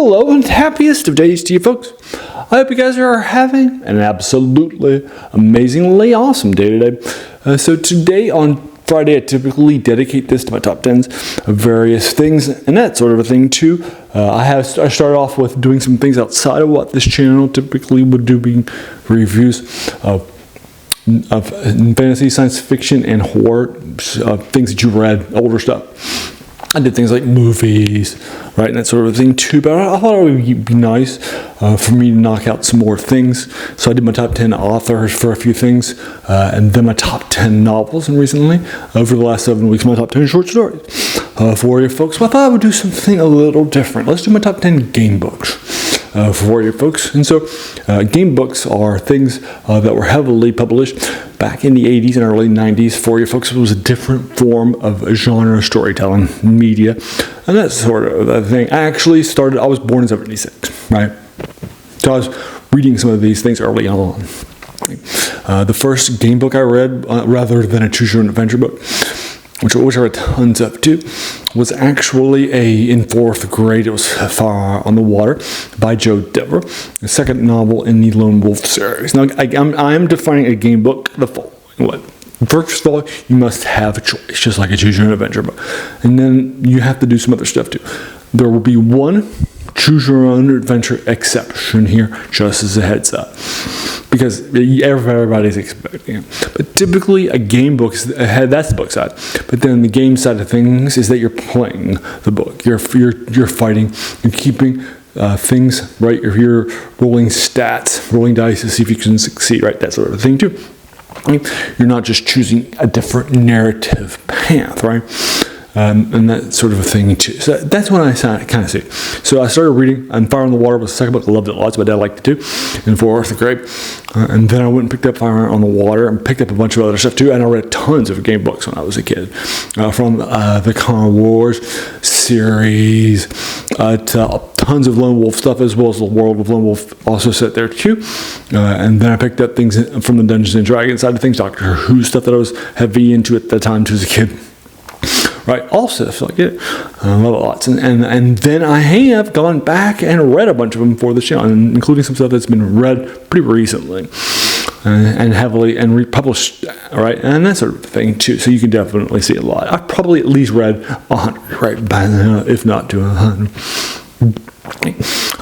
Hello and happiest of days to you folks. I hope you guys are having an absolutely amazingly awesome day today. So today on Friday I typically dedicate this to my top 10s of various things and that sort of a thing too. I start off with doing some things outside of what this channel typically would do, being reviews of fantasy, science fiction, and horror, things that you've read, older stuff. I did things like movies, right, and that sort of thing too, but I thought it would be nice for me to knock out some more things. So I did my top 10 authors for a few things, and then my top 10 novels, and recently, over the last 7 weeks, my top 10 short stories for you folks. Well, I thought I would do something a little different. Let's do my top 10 game books for you folks. And so game books are things that were heavily published back in the 80s and early 90s for you folks. It was a different form of genre storytelling media, and that sort of a thing. I was born in 76, right? So I was reading some of these things early on. The first game book I read, rather than a choose your own adventure book, which I read tons of too, was actually in 4th grade. It was Far on the Water by Joe Dever, the second novel in the Lone Wolf series. Now, I am defining a game book the following way. First of all, you must have a choice, just like a choose your own adventure book. And then you have to do some other stuff too. There will be one choose your own adventure exception here, just as a heads up, because everybody's expecting it. But typically a game book, that's the book side. But then the game side of things is that you're playing the book. You're fighting and keeping things, right? You're rolling stats, rolling dice to see if you can succeed, right? That sort of thing too. You're not just choosing a different narrative path, right? And that sort of a thing too. So that's what I kind of see. So I started reading, and Fire on the Water was the second book. I loved it lots. My dad liked it too, in 4th grade. And then I went and picked up Fire on the Water and picked up a bunch of other stuff too. And I read tons of game books when I was a kid, from the Con Wars series to tons of Lone Wolf stuff, as well as the World of Lone Wolf also set there too. And then I picked up things from the Dungeons and Dragons side of things, Doctor Who stuff that I was heavy into at the time too as a kid. Right, all stuff like it. I love it lots. And then I have gone back and read a bunch of them for the channel, including some stuff that's been read pretty recently and heavily and republished, right? And that sort of thing too. So you can definitely see a lot. I've probably at least read 100, right, by now, if not to 100.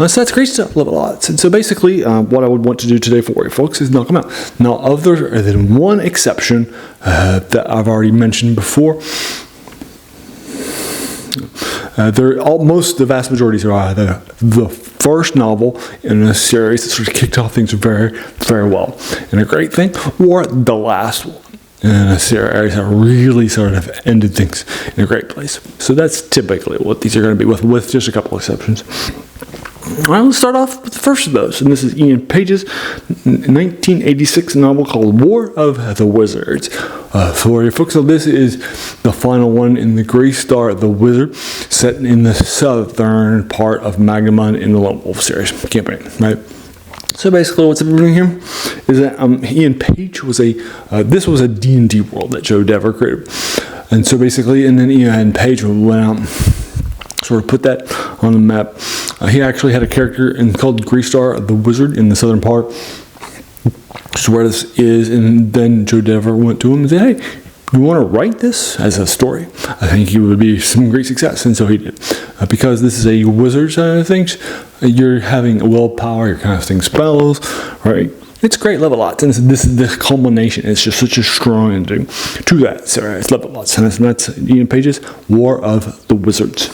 So that's great stuff. Love it lots. And so basically, what I would want to do today for you folks is knock them out. Now, other than one exception that I've already mentioned before, the vast majority are either the first novel in a series that sort of kicked off things very, very well, and a great thing, or the last one in a series that really sort of ended things in a great place. So that's typically what these are going to be, with just a couple exceptions. All right, let's start off with the first of those, and this is Ian Page's 1986 novel called War of the Wizards. For you folks, so this is the final one in the Grey Star the Wizard, set in the southern part of Magnamon in the Lone Wolf series campaign, right? So basically what's happening here is that Ian Page was this was a D&D world that Joe Dever created. And so basically, and then Ian Page went out, sort of put that on the map. He actually had a character called Grey Star the Wizard in the southern part, so where this is, and then Joe Dever went to him and said, hey, you want to write this as a story? I think he would be some great success, and so he did. Because this is a wizard side of things, you're having willpower, you're casting spells, right? It's great, love it lots, and this is the culmination. It's just such a strong ending to that series. Love it lots, and that's Ian Page's War of the Wizards.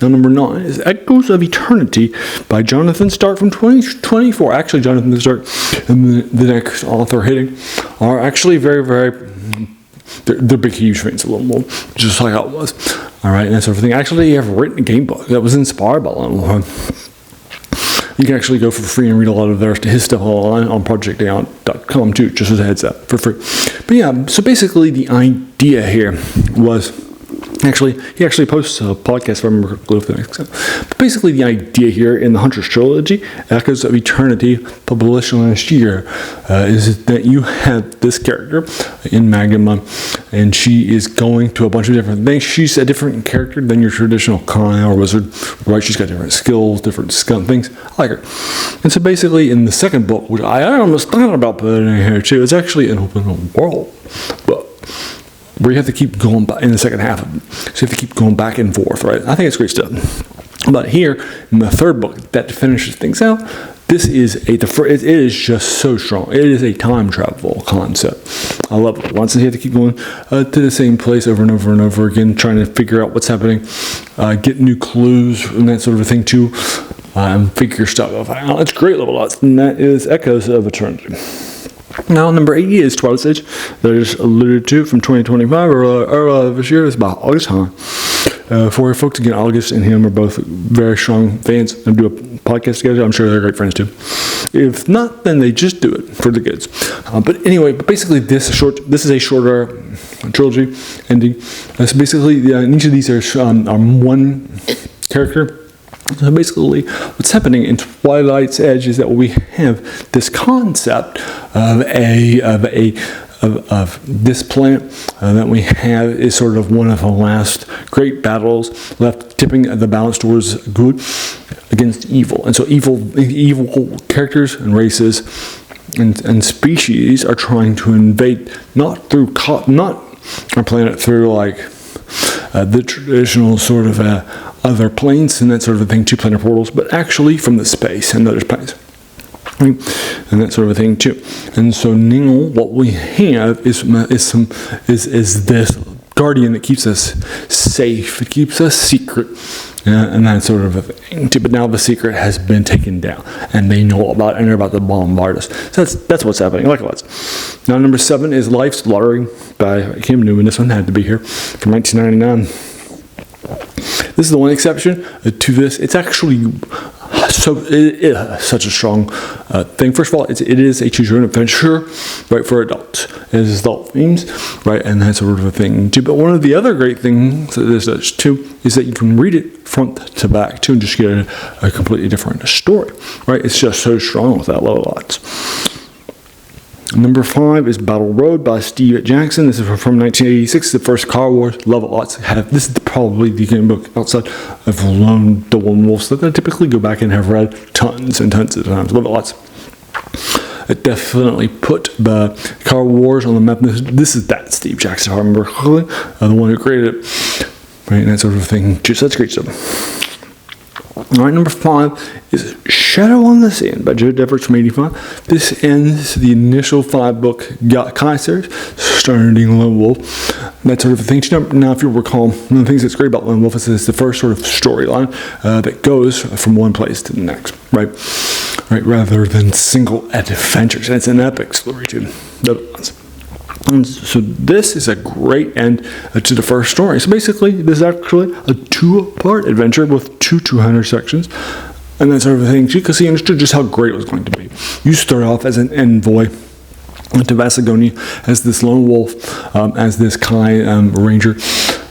Now, number 9 is Echoes of Eternity by Jonathan Stark from 2024. Actually, Jonathan Stark and the next author hitting are actually very, very, they're big, huge fans of Lone Wolf, just like I was. All right, and that sort of thing. Actually, you have written a game book that was inspired by Lone Wolf. You can actually go for free and read a lot of his stuff online on projectaon.com too, just as a heads up, for free. But yeah, so basically the idea here was, Actually, he actually posts a podcast, if I remember correctly. But basically, the idea here in the Hunter's Trilogy, Echoes of Eternity, published last year, is that you have this character in Magma, and she is going to a bunch of different things. She's a different character than your traditional Kai or Wizard, right? She's got different skills, different things. I like her. And so basically, in the second book, which I almost thought about putting in here too, it's actually an open world, but where you have to keep going back in the second half of it. So you have to keep going back and forth, right? I think it's great stuff. But here, in the third book, that finishes things out, this is it is just so strong. It is a time travel concept. I love it. Once you have to keep going to the same place over and over and over again, trying to figure out what's happening, get new clues and that sort of thing too, and figure stuff out. It's great level ups, and that is Echoes of Eternity. Now, number 80 is Twilight Stage, that I just alluded to, from 2025, or this year. It's about August time. For folks, again, August and him are both very strong fans and do a podcast together. I'm sure they're great friends too. If not, then they just do it for the kids. But anyway, basically, this is a shorter trilogy ending. So basically, each of these are one character. So basically, what's happening in Twilight's Edge is that we have this concept of this planet that we have is sort of one of the last great battles left, tipping the balance towards good against evil. And so evil characters and races and species are trying to invade not our planet through like the traditional sort of other planes and that sort of thing, two planar portals, but actually from the space and other planes. And that sort of thing too. And so now what we have is this guardian that keeps us safe. It keeps us secret, and that sort of a thing too. But now the secret has been taken down, and they know about it, and they're about to bombard us. So that's what's happening. Like lots. Now number 7 is Life's Lottery by Kim Newman. This one had to be here from 1999. This is the one exception to this. It's actually such a strong thing. First of all, it is a choose your own adventure, right, for adults. It is adult themes, right, and that sort of a thing too. But one of the other great things that this does too is that you can read it front to back too and just get a completely different story, right? It's just so strong with that level lots. Number 5 is Battle Road by Steve Jackson. This is from 1986, the first Car Wars. Love it lots. This is probably the game book outside of the Lone Wolves that I typically go back and have read tons and tons of times. Love it lots. It definitely put the Car Wars on the map. This is that Steve Jackson, if I remember correctly, the one who created it, right, and that sort of thing. Just that's great stuff. All right, number 5 is Shadow on the Sand by Joe Deverts from 85. This ends the initial 5-book Kai series, starting Lone Wolf, that sort of thing. Now, if you recall, one of the things that's great about Lone Wolf is it's the first sort of storyline that goes from one place to the next, right? Rather than single adventures. And it's an epic story, too. And so this is a great end to the first story. So basically, this is actually a 2-part adventure with 2 200 sections and that sort of thing, because he understood just how great it was going to be. You start off as an envoy to Vasagonia, as this lone wolf, as this Kai ranger,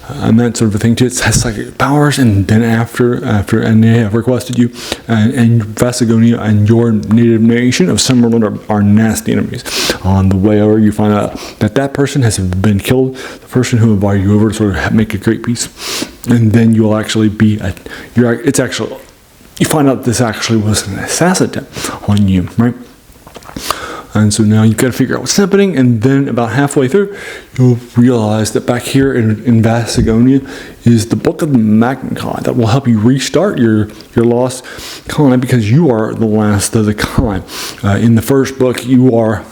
and that sort of thing too. It has psychic powers, and then after and they have requested you, and Vasagonia and your native nation of Summerland are nasty enemies. On the way over, you find out that person has been killed, the person who invited you over to sort of make a great peace, and then you'll actually be you find out this actually was an assassin attempt on you, right? And so now you've got to figure out what's happening, and then about halfway through, you'll realize that back here in Vasagonia is the Book of the Magna Kai that will help you restart your lost Kai, because you are the last of the Kai. In the first book, you are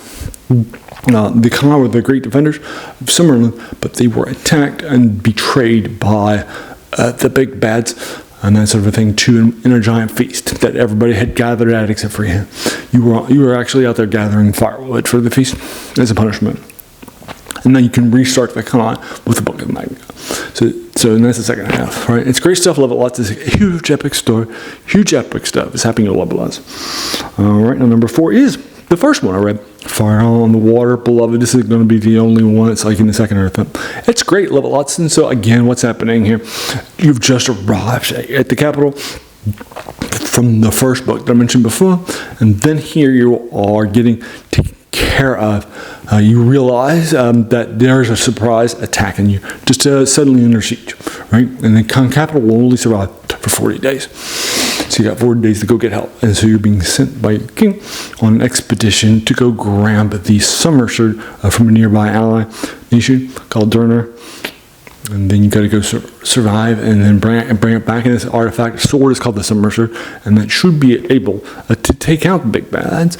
the Kai were the great defenders of Summerland, but they were attacked and betrayed by the big bads and that sort of thing too, in a giant feast that everybody had gathered at except for you. You were actually out there gathering firewood for the feast as a punishment. And now you can restart the Kai with the Book of the Magna. So and that's the second half, right? It's great stuff. Love it lots. It's a huge epic story. Huge epic stuff is happening in Love Lots. All right, now number 4 is the first one I read, Fire on the Water, Beloved. This is going to be the only one. It's like in the second or third. It's great, love it lots. And so again, what's happening here? You've just arrived at the capital from the first book that I mentioned before, and then here you are getting taken care of. You realize that there's a surprise attacking you, just suddenly under siege, right? And the capital will only survive for 40 days. So you got 40 days to go get help. And so you're being sent by your king on an expedition to go grab the summer sword from a nearby ally nation called Durner. And then you got to go survive and then bring it back. And this artifact sword is called the Summer Sword, and that should be able to take out the big bads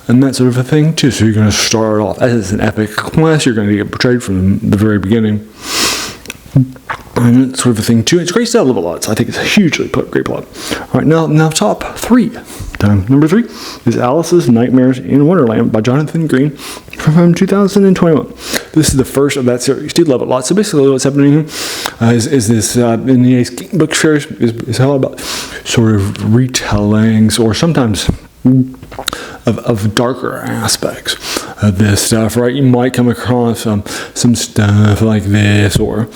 and that sort of a thing too. So you're going to start off as an epic quest. You're going to get portrayed from the very beginning, and that sort of a thing too. It's great stuff, love it lots. I think it's a hugely great plot. All right, now top 3. Number 3 is Alice's Nightmares in Wonderland by Jonathan Green from 2021. This is the first of that series. Do love it a lot. So basically what's happening here is this in the Ace Book series is all about sort of retellings or sometimes of darker aspects of this stuff, right? You might come across some stuff like this, or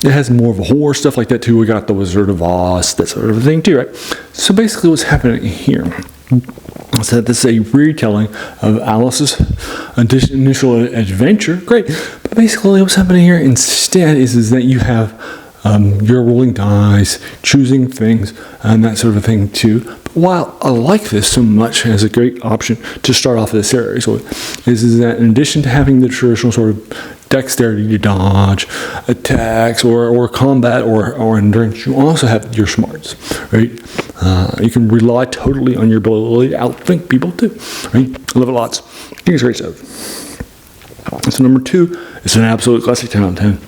it has more of a horror stuff like that too. We got the Wizard of Oz, that sort of thing too, right? So basically what's happening here is that this is a retelling of Alice's initial adventure. Great. But basically what's happening here instead is that you have you're rolling dice, choosing things, and that sort of thing too. But while I like this so much as a great option to start off this series with, is that in addition to having the traditional sort of dexterity to dodge attacks or combat or endurance, you also have your smarts, right? You can rely totally on your ability to outthink people too, right? I love it lots. I think it's great stuff. So number 2 is an absolute classic 10 out of 10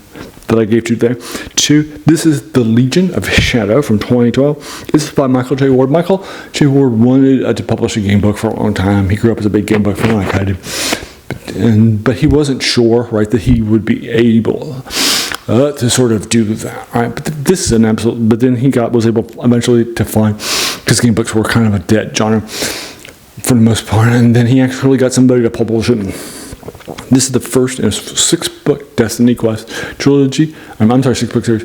that I gave to there. 2, this is The Legion of Shadow from 2012. This is by Michael J. Ward. Michael J. Ward wanted to publish a game book for a long time. He grew up as a big game book fan like I did. But he wasn't sure, right, that he would be able to sort of do that, right? But this is an absolute. But then he was able eventually to find, because game books were kind of a dead genre for the most part, and then he actually got somebody to publish it. This is the first in a 6-book Destiny Quest trilogy. I'm sorry, 6-book series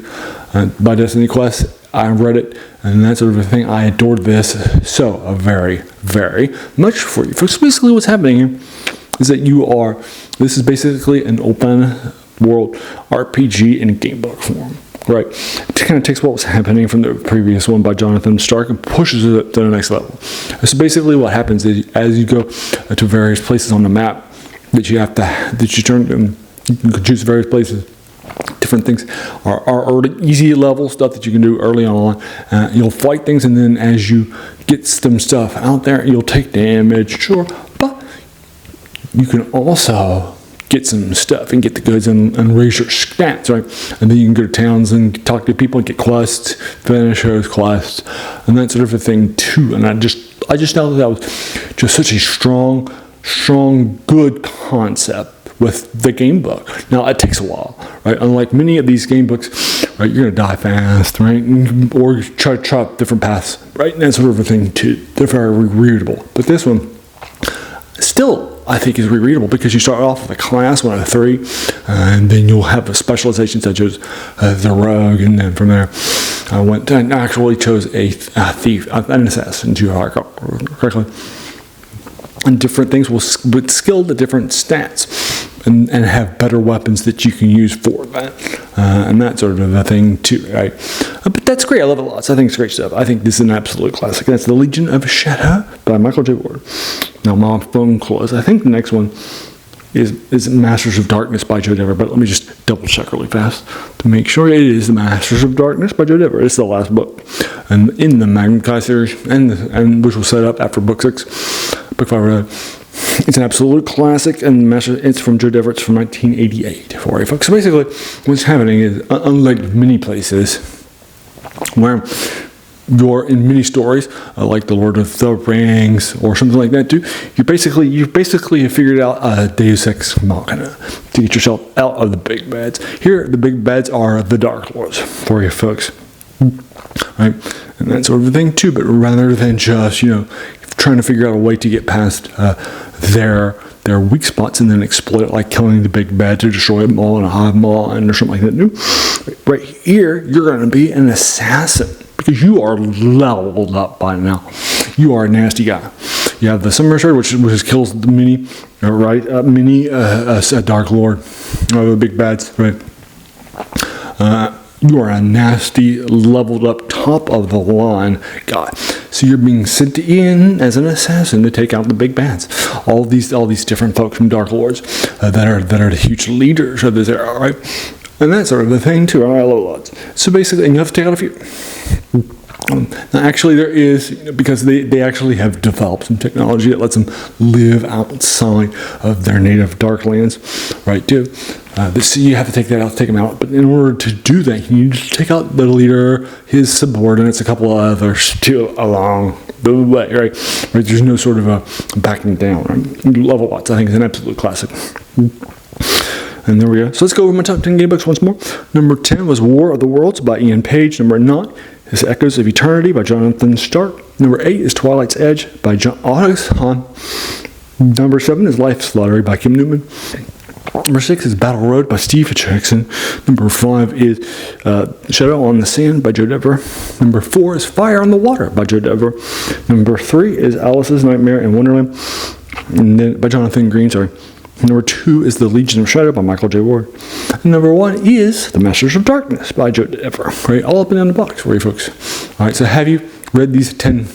by Destiny Quest. I read it and that sort of a thing. I adored this so very, very much for you. So basically what's happening here is that this is basically an open world RPG in game book form, right? It kind of takes what was happening from the previous one by Jonathan Stark and pushes it to the next level. So basically what happens is as you go to various places on the map that you turn, you can choose various places. Different things are early, easy level stuff that you can do early on. You'll fight things, and then as you get some stuff out there, you'll take damage, sure, but you can also get some stuff and get the goods and raise your stats, right? And then you can go to towns and talk to people and get quests, finish those quests, and that sort of a thing too. And I just thought that was just such a strong, good concept with the game book. Now it takes a while, right? Unlike many of these game books, right, you're gonna die fast, right? Or try to chop different paths, right? And that sort of a thing too. They're very rereadable. But this one still, I think, is rereadable because you start off with a class, 1 out of 3, and then you'll have a specialization such as the rogue, and then from there I went and actually chose a thief, an assassin, to correctly. And different things with skill to different stats and have better weapons that you can use for that and that sort of a thing too, right? But that's great. I love it lots. I think it's great stuff. I think this is an absolute classic. That's The Legion of Shadow by Michael J. Ward. Now my phone closed. I think the next one is Masters of Darkness by Joe Dever, but let me just double check really fast to make sure it is the Masters of Darkness by Joe Dever. It's the last book and in the Magnum Chi series, and which will set up after book 6. Book 5, it's an absolute classic, and it's from Joe Dever. It's from 1988 for you folks. So basically, what's happening is, unlike many places where you're in many stories, like The Lord of the Rings or something like that too, you basically have figured out a Deus Ex Machina to get yourself out of the big bads. Here, the big bads are the Dark Lords for you folks, right? And that sort of thing too. But rather than just trying to figure out a way to get past their weak spots and then exploit it, like killing the big bad to destroy them all in a hive mind or something like that. Right here, you're going to be an assassin because you are leveled up by now. You are a nasty guy. You have the Summer Sword, which kills the mini Dark Lord, the big bads, right? You are a nasty, leveled up, top of the line guy. So you're being sent in as an assassin to take out the big bads. All these different folks from Dark Lords that are the huge leaders of this era, right? And that's sort of the thing too. All right, low lords. So basically, you have to take out a few. Now actually, there is, because they actually have developed some technology that lets them live outside of their native Darklands, right? Too. So you have to take that out, take them out. But in order to do that, you need to take out the leader, his subordinates, a couple of others too along the way, right? There's no sort of a backing down. Right? Level lots, I think, is an absolute classic. And there we go. So let's go over my top 10 game books once more. Number 10 was War of the Worlds by Ian Page. Number 9 is Echoes of Eternity by Jonathan Stark. Number 8 is Twilight's Edge by John Ottoson. Number 7 is Life's Lottery by Kim Newman. Number 6 is Battle Road by Steve Jackson. Number 5 is Shadow on the Sand by Joe Dever. Number 4 is Fire on the Water by Joe Dever. Number 3 is Alice's Nightmare in Wonderland by Jonathan Green. Number 2 is The Legion of Shadow by Michael J. Ward. And number 1 is The Masters of Darkness by Joe Dever. Right, all up and down the box for you folks. All right, so have you read these 10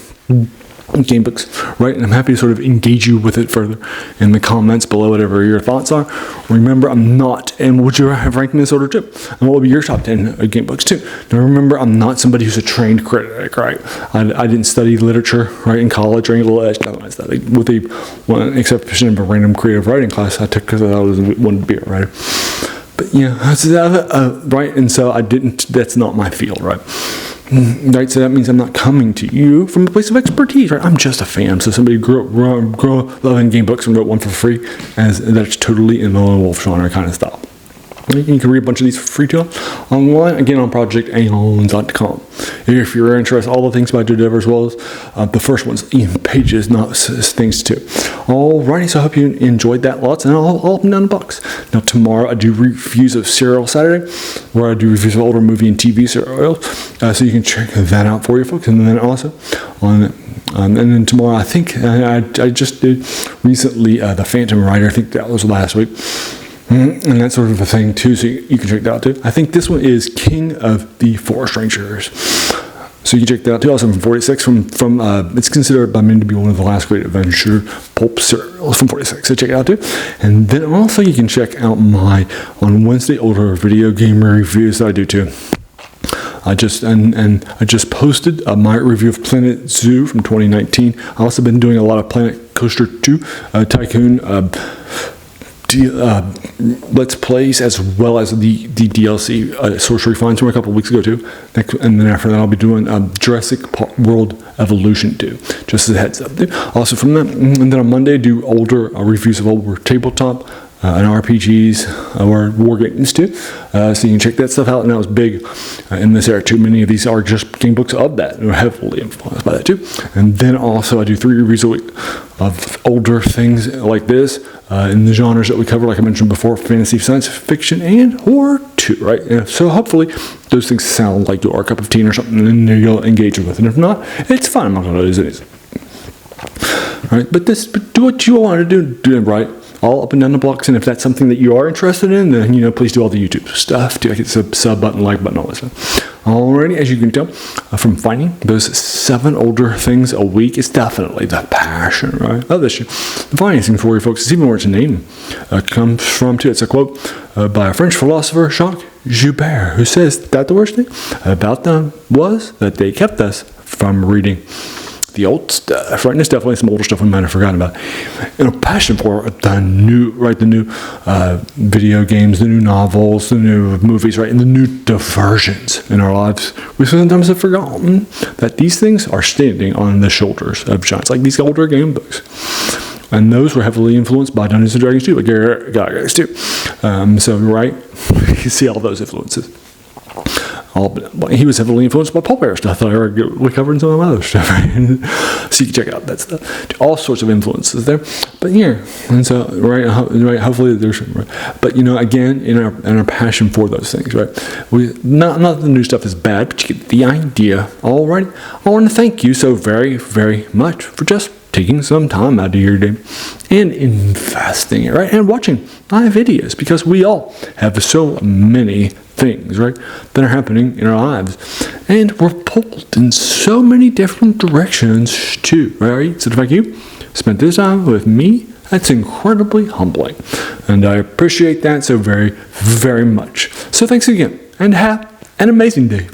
game books, right? And I'm happy to sort of engage you with it further in the comments below, whatever your thoughts are. Remember, I'm not, and would you have ranked in this order too? And what will be your top 10 game books too? Now remember, I'm not somebody who's a trained critic, right? I didn't study literature, right, in college or any little edge, nothing like that. Like, with the one exception of a random creative writing class I took because I wanted to be a writer. But yeah, right, and so I didn't, that's not my field, right? Right, so that means I'm not coming to you from a place of expertise, right? I'm just a fan. So somebody grew up loving game books and wrote one for free, as that's totally in the Lone Wolf genre kind of style. You can read a bunch of these for free too online, again on projectaeons.com. If you're interested in all the things by Joe Dever, as well as the first one's Ian Page's not things too. Alrighty, so I hope you enjoyed that lots, and all up and down the box. Now tomorrow I do reviews of Serial Saturday, where I do reviews of older movie and TV serials, so you can check that out for you folks. And then also and then tomorrow, I think I just did recently The Phantom Rider. I think that was last week. And that sort of a thing too, so you can check that out too. I think this one is King of the Forest Rangers, so you can check that out too. Also from 46, from it's considered by many to be one of the last great adventure pulp serials from 46. So check it out too. And then also you can check out my on Wednesday older video game reviews that I do too. I just posted my review of Planet Zoo from 2019. I've also been doing a lot of Planet Coaster 2 Tycoon. Let's Plays, as well as the DLC Sorcery Finds from a couple of weeks ago too. And then after that I'll be doing Jurassic World Evolution 2, just as a heads up. Also from that, and then on Monday do older reviews of older tabletop and RPGs or war games too. So you can check that stuff out. And that was big in this era too. Many of these are just game books of that, and are heavily influenced by that too. And then also I do 3 reviews a week of older things like this in the genres that we cover, like I mentioned before: fantasy, science fiction, and horror too, right? And so hopefully those things sound like your cup of tea or something, and then you'll engage with it. And if not, it's fine. I'm not going to lose it. All right, but do what you want to do it right, all up and down the blocks. And if that's something that you are interested in, then please do all the YouTube stuff. Do I get the sub button, like button, all that stuff. Alrighty, as you can tell from finding those 7 older things a week, it's definitely the passion, right, of this show. The financing for you folks is even more to name. Comes from too. It's a quote by a French philosopher, Jacques Joubert, who says that the worst thing about them was that they kept us from reading the old stuff, right? And there's definitely some older stuff we might have forgotten about. And a passion for the new video games, the new novels, the new movies, right? And the new diversions in our lives. We sometimes have forgotten that these things are standing on the shoulders of giants, like these older game books. And those were heavily influenced by Dungeons & Dragons too, like Gyarados too. So, right, you see all those influences. He was heavily influenced by Paul Bear stuff that I already covered in some of my other stuff. Right? So you can check out that stuff. All sorts of influences there. But yeah, and so right, hopefully there's. But again, in our passion for those things, right? Not the new stuff is bad, but you get the idea. All right. I want to thank you so very, very much for just taking some time out of your day and investing it, right? And watching my videos, because we all have so many things, right, that are happening in our lives, and we're pulled in so many different directions too, right? So the fact you spent this time with me, that's incredibly humbling, and I appreciate that so very, very much. So thanks again, and have an amazing day.